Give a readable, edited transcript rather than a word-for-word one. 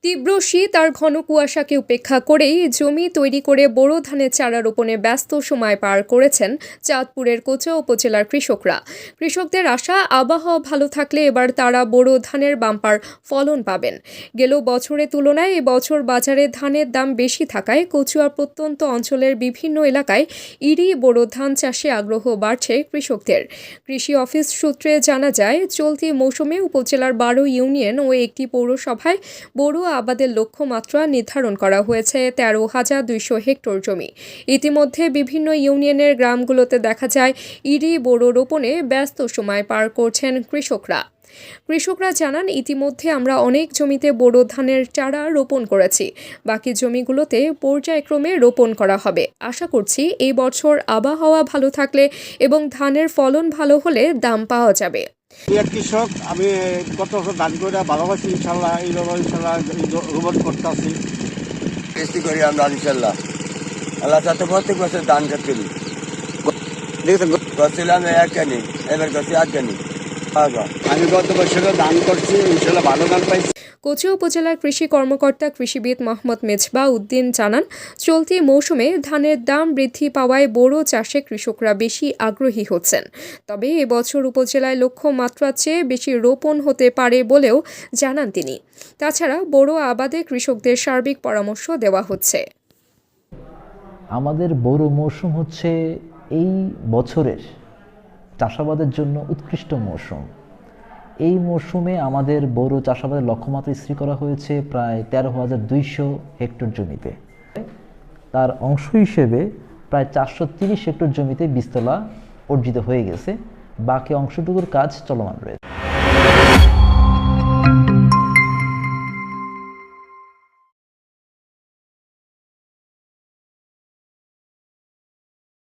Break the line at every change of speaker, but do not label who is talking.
তীব্র শীত আর ঘন কুয়াশাকে উপেক্ষা করেই জমি তৈরি করে বোরো ধানের চারা রোপণে ব্যস্ত সময় পার করেছেন চাঁদপুরের কোচা উপজেলার কৃষকরা। কৃষকদের আশা, আবহাওয়া ভালো থাকলে এবার তারা বোরো ধানের বাম্পার ফলন পাবেন। গেল বছরের তুলনায় এবছর বাজারে ধানের দাম বেশি থাকায় কচুয়া প্রত্যন্ত অঞ্চলের বিভিন্ন এলাকায় ইরি বোরো ধান চাষে আগ্রহ বাড়ছে কৃষকদের। কৃষি অফিস সূত্রে জানা যায়, চলতি মৌসুমে উপজেলার 12 ইউনিয়ন ও একটি পৌরসভায় বোরো আবাদের লক্ষ্যমাত্রা নির্ধারণ করা হয়েছে 13,200 হেক্টর জমি। ইতিমধ্যে বিভিন্ন ইউনিয়নের গ্রামগুলোতে দেখা যায় ইরি বোরো রোপণে ব্যস্ত সময় পার করছেন কৃষকরা জানান, ইতিমধ্যে আমরা অনেক জমিতে বোরো ধানের চারা রোপণ করেছি, বাকি জমিগুলোতে পর্যায়ক্রমে রোপণ করা হবে। আশা করছি এই বছর আবহাওয়া ভালো থাকলে এবং ধানের ফলন ভালো হলে দাম পাওয়া যাবে।
কৃষক, আমি গত বছর ধান করে ভালোবাসি, ইনশাল্লাহ রোপণ করতে আসি,
চেষ্টা করি আমরা ইনশাল্লাহ। আল্লাহ সাথে প্রত্যেক বছর ধান করি, করছিলাম একখানি, এবার করছি আটখানি।
আমি গত বছরও ধান করছি, ইনশাল্লাহ ভালো ধান পাইছি।
কোচা উপজেলার কৃষি কর্মকর্তা কৃষিবিদ মোহাম্মদ মেজবাহ উদ্দিন জানান, চলতি মৌসুমে ধানের দাম বৃদ্ধি পাওয়ায় বোরো চাষে কৃষকরা বেশি আগ্রহী হচ্ছেন। তবে এবছর উপজেলায় লক্ষ্যমাত্রার চেয়ে বেশি রোপণ হতে পারে বলেও জানান তিনি। তাছাড়া বোরো আবাদে কৃষকদের সার্বিক পরামর্শ দেওয়া হচ্ছে।
আমাদের বোরো মৌসুম হচ্ছে এই বছরের চাষাবাদের জন্য উৎকৃষ্ট মৌসুম। এই মৌসুমে আমাদের বোরো চাষাবাদের লক্ষ্যমাত্রা স্থির করা হয়েছে প্রায় 13,200 হেক্টর জমিতে। তার অংশ হিসেবে প্রায় 430 হেক্টর জমিতে বীজতলা অর্জিত হয়ে গেছে, বাকি অংশটুকুর কাজ চলমান রয়েছে।